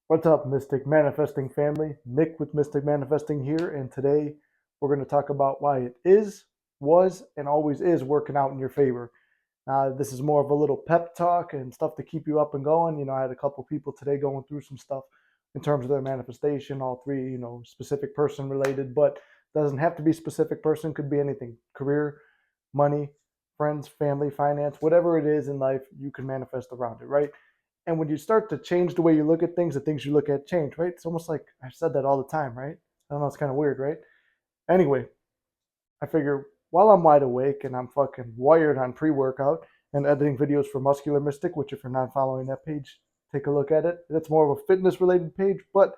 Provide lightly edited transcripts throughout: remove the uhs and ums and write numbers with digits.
What's up, Mystic Manifesting family? Nick with Mystic Manifesting here, and today we're going to talk about why it is, was, and always is working out in your favor. This is more of a little pep talk and stuff to keep you up and going. I had a couple people today going through some stuff in terms of their manifestation, all three, specific person related, but doesn't have to be specific person, could be anything career, money, friends, family, finance, whatever it is in life, you can manifest around it, right? And when you start to change the way you look at things, the things you look at change, right? It's almost like I've said that all the time, right? I don't know, it's kind of weird, right? Anyway, I figure while I'm wide awake and I'm fucking wired on pre-workout and editing videos for Muscular Mystic, which if you're not following that page, take a look at it. That's more of a fitness related page, but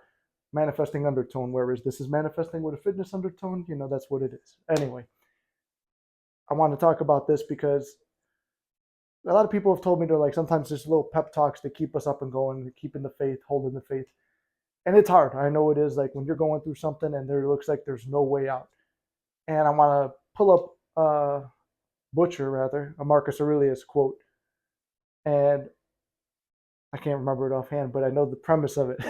manifesting undertone, whereas this is manifesting with a fitness undertone, that's what it is. Anyway, I want to talk about this because a lot of people have told me they're like sometimes there's little pep talks to keep us up and going, keeping the faith, holding the faith. And it's hard. I know it is, like when you're going through something and there looks like there's no way out. And I want to pull up Butcher, rather, a Marcus Aurelius quote. And I can't remember it offhand, but I know the premise of it.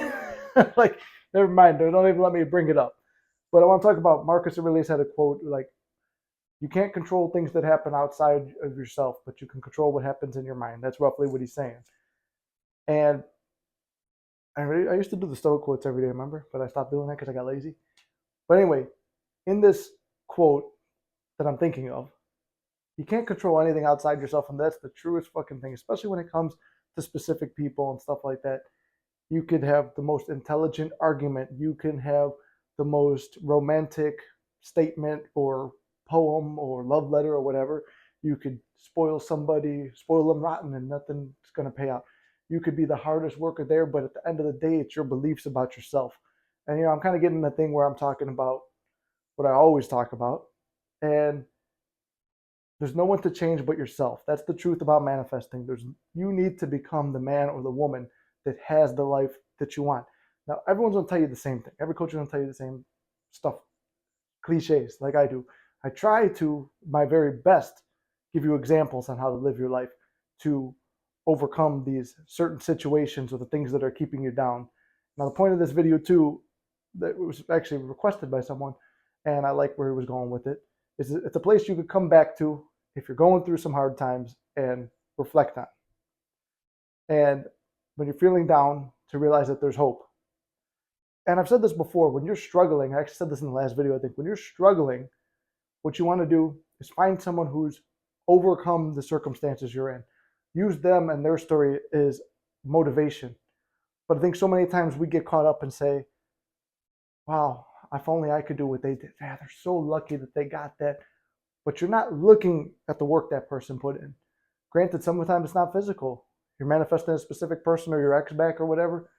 Like, never mind. Don't even let me bring it up. But I want to talk about Marcus Aurelius had a quote like, you can't control things that happen outside of yourself, but you can control what happens in your mind. That's roughly what he's saying. And I used to do the Stoic quotes every day, remember? But I stopped doing that because I got lazy. But anyway, in this quote that I'm thinking of, you can't control anything outside yourself, and that's the truest fucking thing, especially when it comes to specific people and stuff like that. You could have the most intelligent argument, you can have the most romantic statement or poem or love letter or whatever. You could spoil somebody, spoil them rotten, and nothing's going to pay out. You could be the hardest worker there, but at the end of the day, it's your beliefs about yourself. And I'm kind of getting the thing where I'm talking about what I always talk about, and there's no one to change but yourself. That's the truth about manifesting. You need to become the man or the woman that has the life that you want. Now, everyone's gonna tell you the same thing. Every coach is gonna tell you the same stuff, cliches, like I do. I try to my very best give you examples on how to live your life to overcome these certain situations or the things that are keeping you down. Now, the point of this video too, that was actually requested by someone, and I like where he was going with it, is it's a place you could come back to if you're going through some hard times and reflect on. And when you're feeling down, to realize that there's hope. And I've said this before, when you're struggling, I actually said this in the last video, I think, when you're struggling, what you want to do is find someone who's overcome the circumstances you're in. Use them and their story as motivation. But I think so many times we get caught up and say, wow, if only I could do what they did. Yeah, they're so lucky that they got that. But you're not looking at the work that person put in. Granted, sometimes it's not physical. You're manifesting a specific person or your ex back or whatever.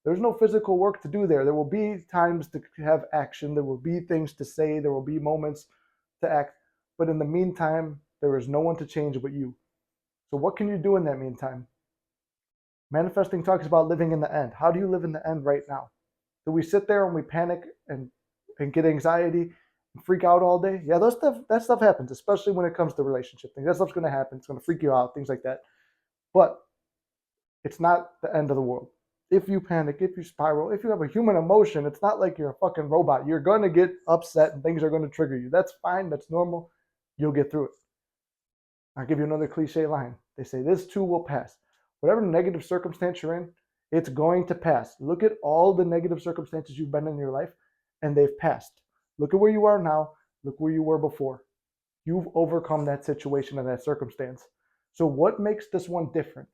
There's no physical work to do there. There will be times to have action. There will be things to say. There will be moments to act. But in the meantime, there is no one to change but you. So what can you do in that meantime? Manifesting talks about living in the end. How do you live in the end right now? Do we sit there and we panic and get anxiety and freak out all day? Yeah, that stuff happens, especially when it comes to relationship things. That stuff's going to happen. It's going to freak you out, things like that. But it's not the end of the world. If you panic, if you spiral, if you have a human emotion, it's not like you're a fucking robot. You're going to get upset and things are going to trigger you. That's fine. That's normal. You'll get through it. I'll give you another cliche line. They say this too will pass. Whatever negative circumstance you're in, it's going to pass. Look at all the negative circumstances you've been in your life, and they've passed. Look at where you are now. Look where you were before. You've overcome that situation and that circumstance. So what makes this one different?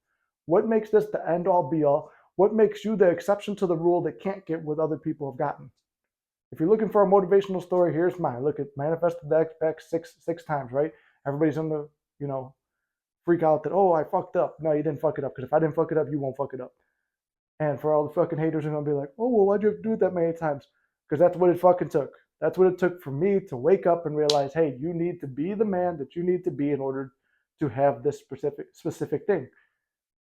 What makes this the end all be all? What makes you the exception to the rule that can't get what other people have gotten? If you're looking for a motivational story, here's mine. Look at manifested that back six times, right? Everybody's on the, freak out that, oh, I fucked up. No, you didn't fuck it up. Because if I didn't fuck it up, you won't fuck it up. And for all the fucking haters, are going to be like, oh, well, why'd you have to do it that many times? Because that's what it fucking took. That's what it took for me to wake up and realize, hey, you need to be the man that you need to be in order to have this specific thing.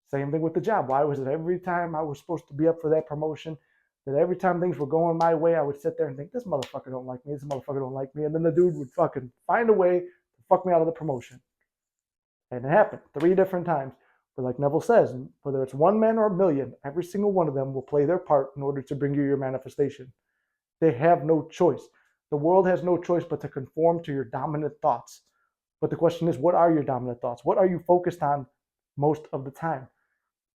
Same thing with the job. Why was it every time I was supposed to be up for that promotion, that every time things were going my way, I would sit there and think, this motherfucker don't like me, this motherfucker don't like me. And then the dude would fucking find a way to fuck me out of the promotion. And it happened 3 different times. But like Neville says, whether it's one man or a million, every single one of them will play their part in order to bring you your manifestation. They have no choice. The world has no choice but to conform to your dominant thoughts. But the question is, what are your dominant thoughts? What are you focused on most of the time?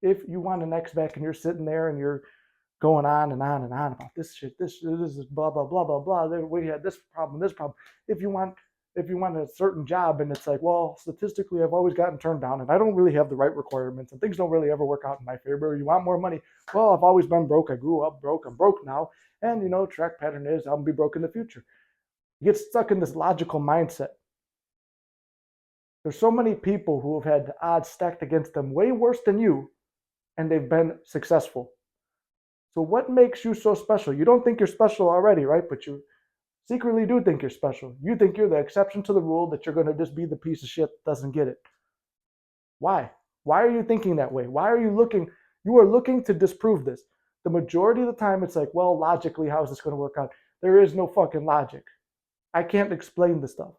If you want an X-Back and you're sitting there and you're going on and on and on about this shit, this is blah blah blah blah blah. We had this problem, this problem. If you want a certain job and it's like, well, statistically, I've always gotten turned down and I don't really have the right requirements and things don't really ever work out in my favor. You want more money? Well, I've always been broke. I grew up broke. I'm broke now. And, track pattern is I'm going to be broke in the future. You get stuck in this logical mindset. There's so many people who have had the odds stacked against them way worse than you, and they've been successful. So what makes you so special? You don't think you're special already, right? But you secretly do think you're special. You think you're the exception to the rule, that you're going to just be the piece of shit that doesn't get it. Why? Why are you thinking that way? Why are you looking? You are looking to disprove this. The majority of the time, it's like, well, logically, how is this going to work out? There is no fucking logic. I can't explain this stuff.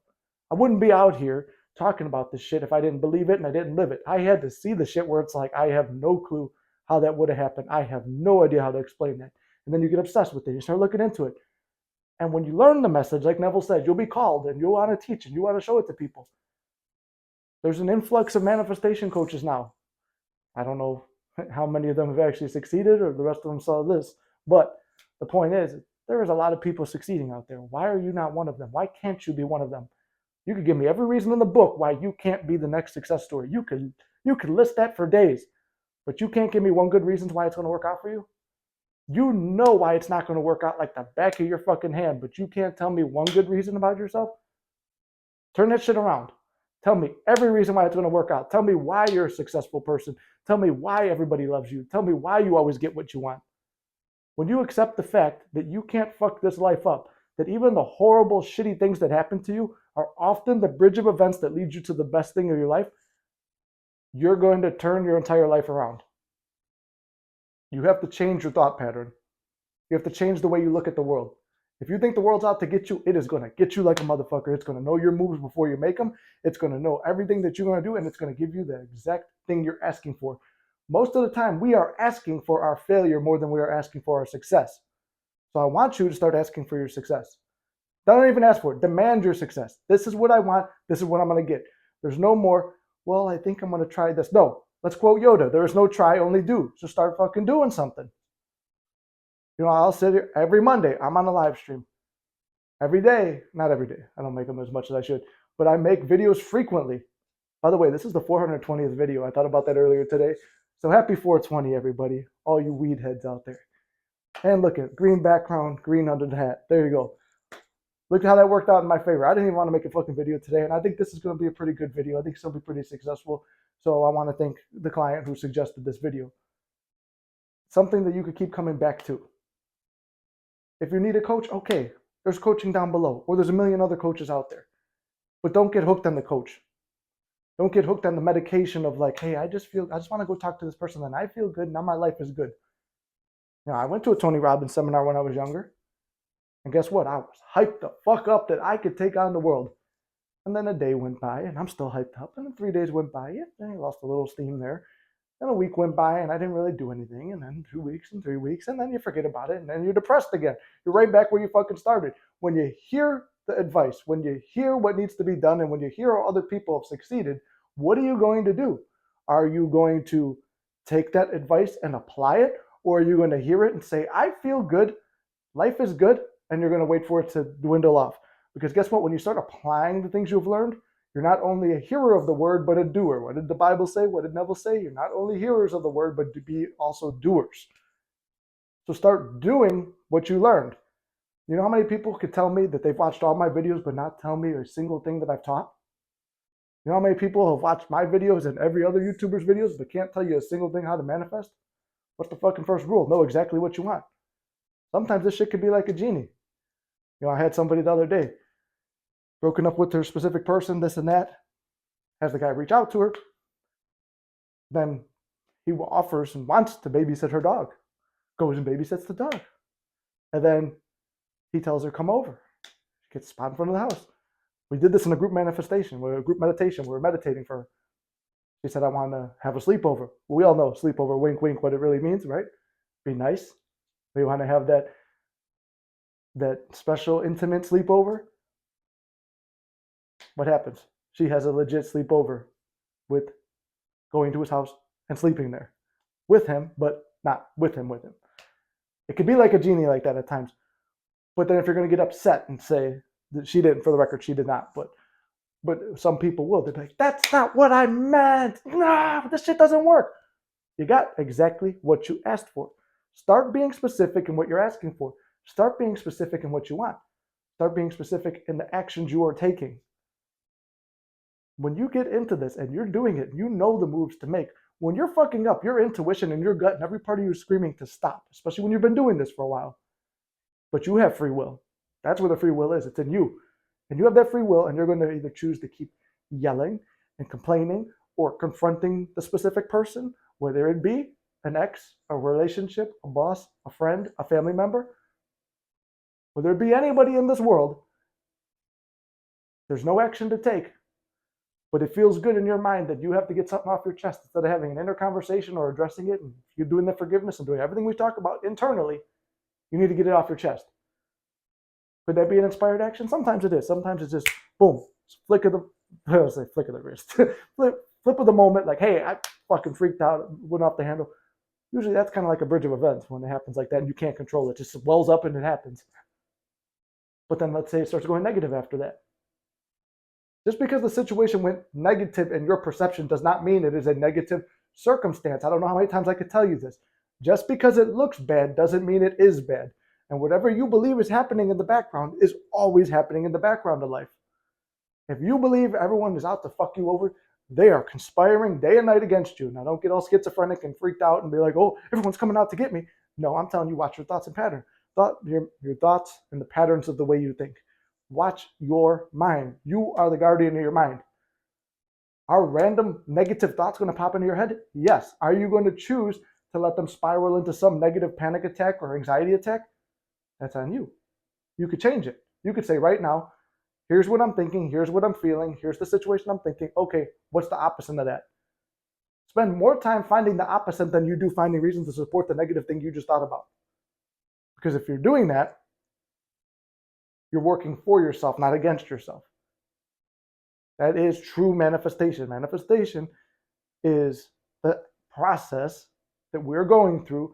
I wouldn't be out here talking about this shit if I didn't believe it and I didn't live it. I had to see the shit where it's like, I have no clue how that would have happened. I have no idea how to explain that. And then you get obsessed with it. You start looking into it. And when you learn the message, like Neville said, you'll be called and you'll want to teach and you want to show it to people. There's an influx of manifestation coaches now. I don't know how many of them have actually succeeded or the rest of them saw this. But the point is, there is a lot of people succeeding out there. Why are you not one of them? Why can't you be one of them? You could give me every reason in the book why you can't be the next success story. You could list that for days, but you can't give me one good reason why it's going to work out for you. You know why it's not going to work out like the back of your fucking hand, but you can't tell me one good reason about yourself? Turn that shit around. Tell me every reason why it's going to work out. Tell me why you're a successful person. Tell me why everybody loves you. Tell me why you always get what you want. When you accept the fact that you can't fuck this life up, that even the horrible, shitty things that happen to you are often the bridge of events that lead you to the best thing of your life, you're going to turn your entire life around. You have to change your thought pattern. You have to change the way you look at the world. If you think the world's out to get you, it is going to get you like a motherfucker. It's going to know your moves before you make them. It's going to know everything that you're going to do, and it's going to give you the exact thing you're asking for. Most of the time, we are asking for our failure more than we are asking for our success. So I want you to start asking for your success. Don't even ask for it. Demand your success. This is what I want. This is what I'm going to get. There's no more, well, I think I'm going to try this. No, let's quote Yoda. There is no try, only do. So start fucking doing something. I'll sit here every Monday. I'm on a live stream. Every day. Not every day. I don't make them as much as I should. But I make videos frequently. By the way, this is the 420th video. I thought about that earlier today. So happy 420, everybody. All you weed heads out there. And look at green background, green under the hat. There you go. Look how that worked out in my favor. I didn't even want to make a fucking video today, and I think this is going to be a pretty good video. I think it's going to be pretty successful. So I want to thank the client who suggested this video. Something that you could keep coming back to. If you need a coach, okay, there's coaching down below, or there's a million other coaches out there. But don't get hooked on the coach. Don't get hooked on the medication of like, hey, I just want to go talk to this person, and I feel good. Now my life is good. I went to a Tony Robbins seminar when I was younger. And guess what? I was hyped the fuck up that I could take on the world. And then a day went by, and I'm still hyped up. And then 3 days went by, and I lost a little steam there. Then a week went by, and I didn't really do anything. And then 2 weeks and 3 weeks, and then you forget about it, and then you're depressed again. You're right back where you fucking started. When you hear the advice, when you hear what needs to be done, and when you hear how other people have succeeded, what are you going to do? Are you going to take that advice and apply it? Or are you going to hear it and say, I feel good, life is good, and you're going to wait for it to dwindle off? Because guess what? When you start applying the things you've learned, you're not only a hearer of the word, but a doer. What did the Bible say? What did Neville say? You're not only hearers of the word, but to be also doers. So start doing what you learned. You know how many people could tell me that they've watched all my videos, but not tell me a single thing that I've taught? You know how many people have watched my videos and every other YouTuber's videos, but can't tell you a single thing how to manifest? What's the fucking first rule? Know exactly what you want. Sometimes this shit could be like a genie. I had somebody the other day, broken up with her specific person, this and that. Has the guy reach out to her. Then he offers and wants to babysit her dog. Goes and babysits the dog. And then he tells her, come over. She gets a spot in front of the house. We did this in a group manifestation, a group meditation. We were meditating for her. She said, I want to have a sleepover. We all know sleepover, wink, wink, what it really means, right? Be nice. We want to have that special intimate sleepover. What happens? She has a legit sleepover with going to his house and sleeping there with him, but not with him. It could be like a genie like that at times. But then if you're going to get upset and say that she didn't, for the record, she did not, but some people will. They'll be like, that's not what I meant. No, this shit doesn't work. You got exactly what you asked for. Start being specific in what you're asking for. Start being specific in what you want. Start being specific in the actions you are taking. When you get into this and you're doing it, you know the moves to make. When you're fucking up, your intuition and your gut and every part of you is screaming to stop, especially when you've been doing this for a while. But you have free will. That's where the free will is. It's in you. And you have that free will, and you're going to either choose to keep yelling and complaining or confronting the specific person, whether it be an ex, a relationship, a boss, a friend, a family member, whether it be anybody in this world. There's no action to take, but it feels good in your mind that you have to get something off your chest instead of having an inner conversation or addressing it. And you're doing the forgiveness and doing everything we talk about internally. You need to get it off your chest. Could that be an inspired action? Sometimes it is. Sometimes it's just boom, flick of the wrist, flip of the moment. Like, hey, I fucking freaked out, went off the handle. Usually that's kind of like a bridge of events when it happens like that and you can't control it. It just wells up and it happens. But then let's say it starts going negative after that. Just because the situation went negative in your perception does not mean it is a negative circumstance. I don't know how many times I could tell you this. Just because it looks bad doesn't mean it is bad. And whatever you believe is happening in the background is always happening in the background of life. If you believe everyone is out to fuck you over, they are conspiring day and night against you. Now, don't get all schizophrenic and freaked out and be like, oh, everyone's coming out to get me. No, I'm telling you, watch your thoughts and patterns. Your thoughts and the patterns of the way you think. Watch your mind. You are the guardian of your mind. Are random negative thoughts going to pop into your head? Yes. Are you going to choose to let them spiral into some negative panic attack or anxiety attack? That's on you. You could change it. You could say right now, here's what I'm thinking, here's what I'm feeling, here's the situation I'm thinking. Okay, what's the opposite of that? Spend more time finding the opposite than you do finding reasons to support the negative thing you just thought about. Because if you're doing that, you're working for yourself, not against yourself. That is true manifestation. Manifestation is the process that we're going through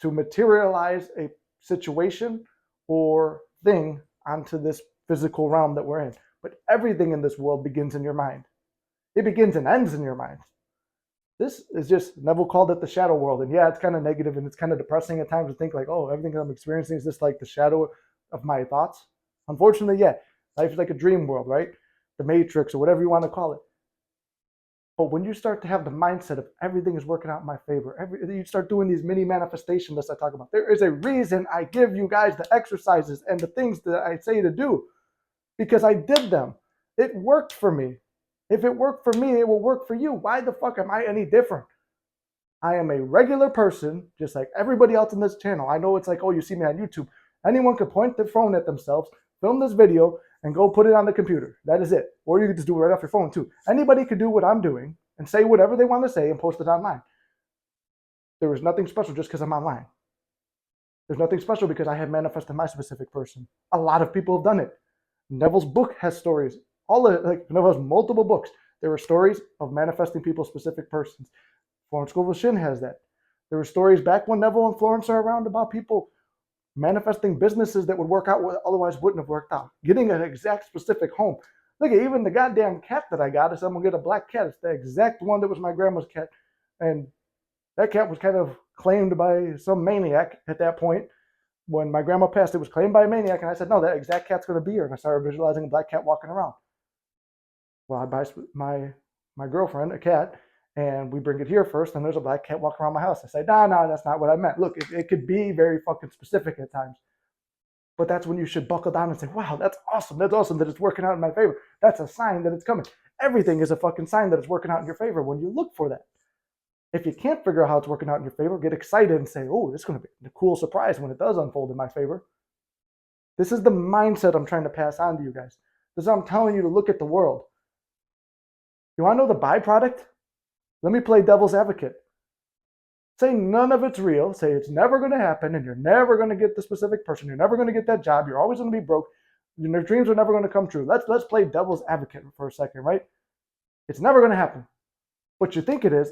to materialize a situation or thing onto this physical realm that we're in. But everything in this world begins in your mind. It begins and ends in your mind. This is just, Neville called it the shadow world. And yeah, it's kind of negative and it's kind of depressing at times to think like, oh, everything I'm experiencing is just like the shadow of my thoughts. Unfortunately, yeah, life is like a dream world, right? The Matrix or whatever you want to call it. But when you start to have the mindset of everything is working out in my favor, you start doing these mini manifestation lists I talk about. There is a reason I give you guys the exercises and the things that I say to do because I did them. It worked for me. If it worked for me, it will work for you. Why the fuck am I any different? I am a regular person, just like everybody else in this channel. I know it's like, oh, you see me on YouTube. Anyone could point their phone at themselves, film this video, and go put it on the computer. That is it. Or you could just do it right off your phone too. Anybody could do what I'm doing and say whatever they want to say and post it online. There is nothing special just because I'm online. There's nothing special because I have manifested my specific person. A lot of people have done it. Neville's book has stories. Neville has multiple books. There are stories of manifesting people's specific persons. Florence Scovel Shinn has that. There were stories back when Neville and Florence are around about people manifesting businesses that would work out what otherwise wouldn't have worked out. Getting an exact specific home. Look at even the goddamn cat that I got. If someone get a black cat, it's the exact one that was my grandma's cat. And that cat was kind of claimed by some maniac at that point. When my grandma passed, it was claimed by a maniac. And I said, no, that exact cat's going to be here. And I started visualizing a black cat walking around. Well, I buy my girlfriend a cat, and we bring it here first, and there's a black cat walking around my house. I say, no, that's not what I meant. Look, it could be very fucking specific at times. But that's when you should buckle down and say, wow, that's awesome. That's awesome that it's working out in my favor. That's a sign that it's coming. Everything is a fucking sign that it's working out in your favor when you look for that. If you can't figure out how it's working out in your favor, get excited and say, oh, it's going to be a cool surprise when it does unfold in my favor. This is the mindset I'm trying to pass on to you guys. This is how I'm telling you to look at the world. You want to know the byproduct Let me play devil's advocate. Say none of it's real. Say it's never going to happen and you're never going to get the specific person. You're never going to get that job. You're always going to be broke. Your dreams are never going to come true. Let's play devil's advocate for a second, right? It's never going to happen. But you think it is.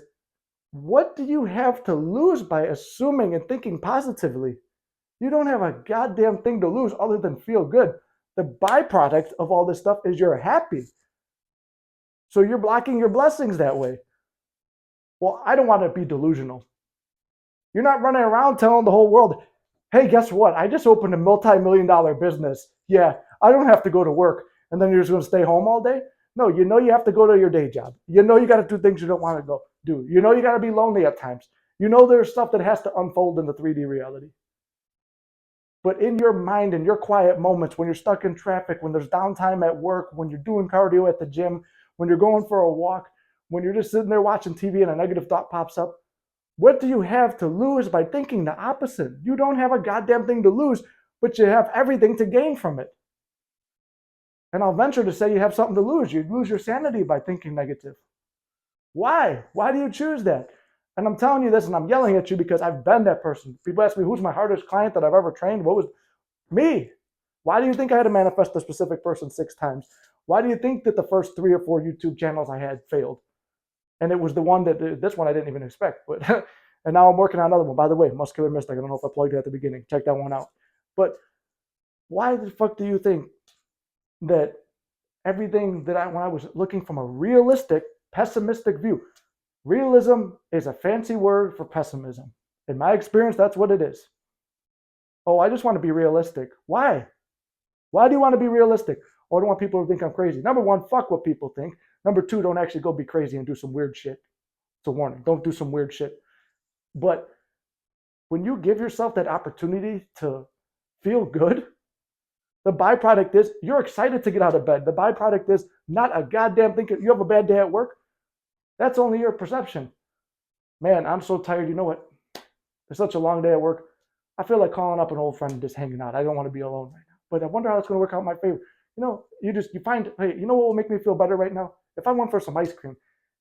What do you have to lose by assuming and thinking positively? You don't have a goddamn thing to lose other than feel good. The byproduct of all this stuff is you're happy. So you're blocking your blessings that way. Well, I don't want to be delusional. You're not running around telling the whole world, hey, guess what? I just opened a multi-million-dollar business. Yeah, I don't have to go to work. And then you're just going to stay home all day? No, you know you have to go to your day job. You know you got to do things you don't want to go do. You know you got to be lonely at times. You know there's stuff that has to unfold in the 3D reality. But in your mind, in your quiet moments, when you're stuck in traffic, when there's downtime at work, when you're doing cardio at the gym, when you're going for a walk, when you're just sitting there watching TV and a negative thought pops up, what do you have to lose by thinking the opposite? You don't have a goddamn thing to lose, but you have everything to gain from it. And I'll venture to say you have something to lose. You lose your sanity by thinking negative. Why? Why do you choose that? And I'm telling you this and I'm yelling at you because I've been that person. People ask me, who's my hardest client that I've ever trained? What was me? Why do you think I had to manifest a specific person 6 times? Why do you think that the first 3 or 4 YouTube channels I had failed? And it was the one this one I didn't even expect. But and now I'm working on another one. By the way, Muscular Mystic. I don't know if I plugged it at the beginning. Check that one out. But why the fuck do you think that everything that when I was looking from a realistic, pessimistic view, realism is a fancy word for pessimism. In my experience, that's what it is. Oh, I just want to be realistic. Why? Why do you want to be realistic? Oh, I don't want people to think I'm crazy. Number one, fuck what people think. Number two, don't actually go be crazy and do some weird shit. It's a warning. Don't do some weird shit. But when you give yourself that opportunity to feel good, the byproduct is you're excited to get out of bed. The byproduct is not a goddamn thing. You have a bad day at work. That's only your perception. Man, I'm so tired. You know what? It's such a long day at work. I feel like calling up an old friend and just hanging out. I don't want to be alone right now. But I wonder how it's going to work out in my favor. You know, you find, hey, you know what will make me feel better right now? If I went for some ice cream.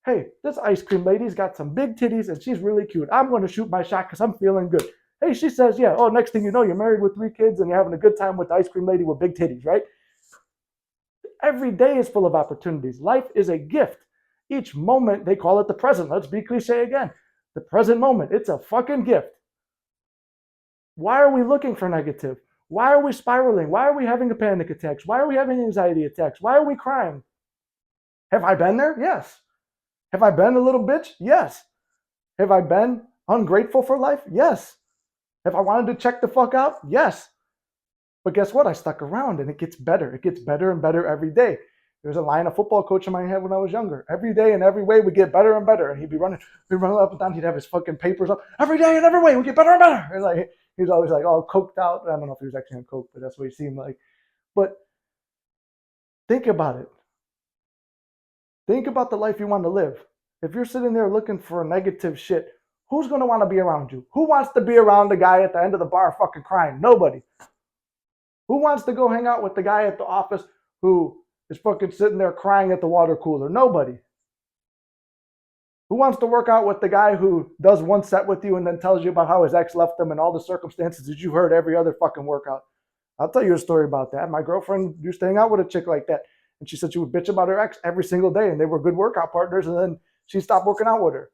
Hey, this ice cream lady's got some big titties and she's really cute. I'm going to shoot my shot because I'm feeling good. Hey, she says, yeah. Oh, next thing you know, you're married with 3 kids and you're having a good time with the ice cream lady with big titties, right? Every day is full of opportunities. Life is a gift. Each moment, they call it the present. Let's be cliche again. The present moment, it's a fucking gift. Why are we looking for negative? Why are we spiraling? Why are we having panic attacks? Why are we having anxiety attacks? Why are we crying? Have I been there? Yes. Have I been a little bitch? Yes. Have I been ungrateful for life? Yes. Have I wanted to check the fuck out? Yes. But guess what? I stuck around and it gets better. It gets better and better every day. There's a line a football coach in my head when I was younger. Every day and every way we get better and better. And he'd be running up and down. He'd have his fucking papers up. Every day and every way we get better and better. And like he's always like all coked out. I don't know if he was actually on coke, but that's what he seemed like. But think about it. Think about the life you want to live. If you're sitting there looking for negative shit, who's going to want to be around you? Who wants to be around the guy at the end of the bar fucking crying? Nobody. Who wants to go hang out with the guy at the office who is fucking sitting there crying at the water cooler? Nobody. Who wants to work out with the guy who does one set with you and then tells you about how his ex left him and all the circumstances that you've heard every other fucking workout? I'll tell you a story about that. My girlfriend used to hang out with a chick like that. And she said she would bitch about her ex every single day. And they were good workout partners. And then she stopped working out with her.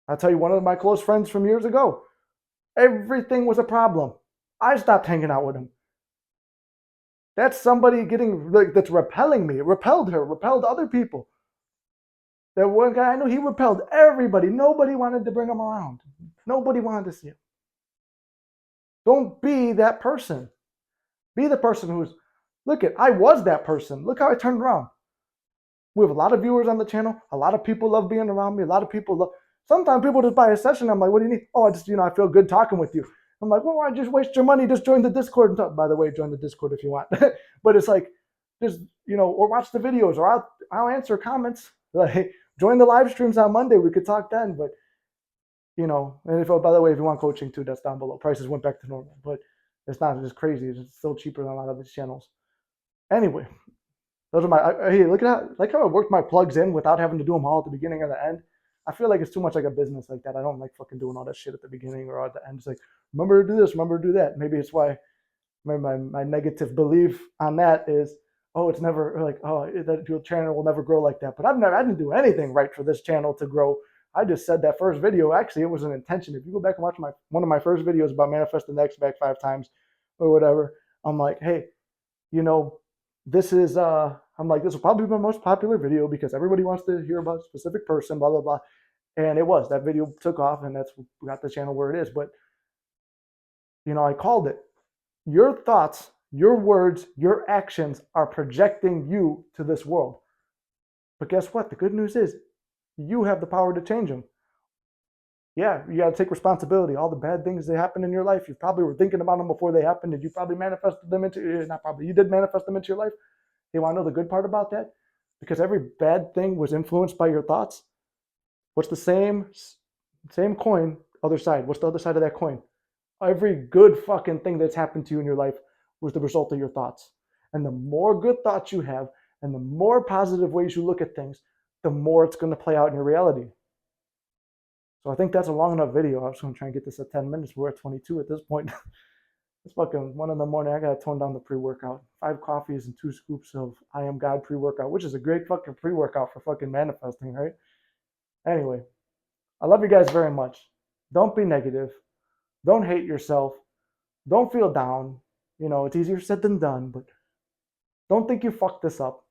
I'll tell you, one of my close friends from years ago, everything was a problem. I stopped hanging out with him. That's somebody that's repelling me. It repelled her, repelled other people. That one guy I knew, he repelled everybody. Nobody wanted to bring him around. Nobody wanted to see him. Don't be that person. Be the person who's, I was that person. Look how I turned around. We have a lot of viewers on the channel. A lot of people love being around me. A lot of people love, sometimes people just buy a session. I'm like, what do you need? Oh, I feel good talking with you. I'm like, well, why just waste your money? Just join the Discord and talk. By the way, join the Discord if you want. But it's like, just, or watch the videos or I'll answer comments. Like, join the live streams on Monday. We could talk then. But, and by the way, if you want coaching too, that's down below. Prices went back to normal. But it's not just crazy. It's still cheaper than a lot of these channels. Anyway, Those are my. Hey, look at how I worked my plugs in without having to do them all at the beginning or the end. I feel like it's too much like a business like that. I don't like fucking doing all that shit at the beginning or at the end. It's like, remember to do this, remember to do that. Maybe it's why my negative belief on that is, oh, it's never like, oh, that your channel will never grow like that. But I didn't do anything right for this channel to grow. I just said that first video. Actually, it was an intention. If you go back and watch one of my first videos about manifesting the X back 5 times or whatever, I'm like, hey, you know, this is I'm like, this will probably be my most popular video because everybody wants to hear about a specific person, blah blah blah. And it was, that video took off, and that's what got the channel where it is. But I called it. Your thoughts, your words, your actions are projecting you to this world. But guess what? The good news is you have the power to change them. Yeah, you got to take responsibility. All the bad things that happen in your life, you probably were thinking about them before they happened, and you probably manifested them into, not probably, you did manifest them into your life. You want to know the good part about that? Because every bad thing was influenced by your thoughts. What's the same coin, other side? What's the other side of that coin? Every good fucking thing that's happened to you in your life was the result of your thoughts. And the more good thoughts you have and the more positive ways you look at things, the more it's going to play out in your reality. So I think that's a long enough video. I was going to try and get this at 10 minutes. We're at 22 at this point. It's fucking 1 in the morning. I got to tone down the pre-workout. 5 coffees and 2 scoops of I Am God pre-workout, which is a great fucking pre-workout for fucking manifesting, right? Anyway, I love you guys very much. Don't be negative. Don't hate yourself. Don't feel down. It's easier said than done, but don't think you fucked this up.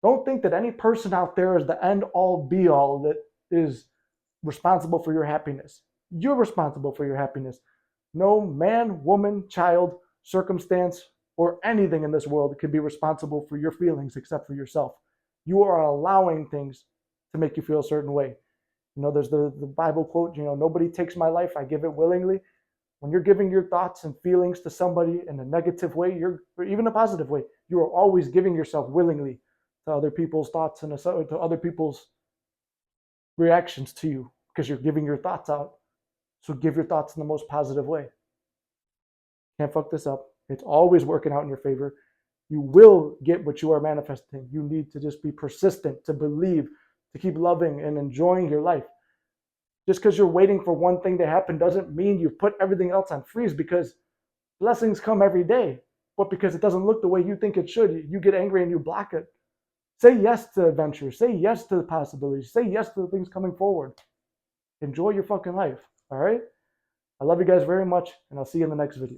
Don't think that any person out there is the end all be all that is responsible for your happiness. You're responsible for your happiness. No man, woman, child, circumstance, or anything in this world can be responsible for your feelings except for yourself. You are allowing things to make you feel a certain way. There's the Bible quote, nobody takes my life, I give it willingly. When you're giving your thoughts and feelings to somebody in a negative way, or even a positive way, you are always giving yourself willingly to other people's thoughts and to other people's reactions to you, because you're giving your thoughts out. So give your thoughts in the most positive way. Can't fuck this up. It's always working out in your favor. You will get what you are manifesting. You need to just be persistent, to believe, to keep loving and enjoying your life. Just because you're waiting for one thing to happen doesn't mean you've put everything else on freeze, because blessings come every day. But because it doesn't look the way you think it should, you get angry and you block it. Say yes to adventure. Say yes to the possibilities. Say yes to the things coming forward. Enjoy your fucking life. All right? I love you guys very much, and I'll see you in the next video.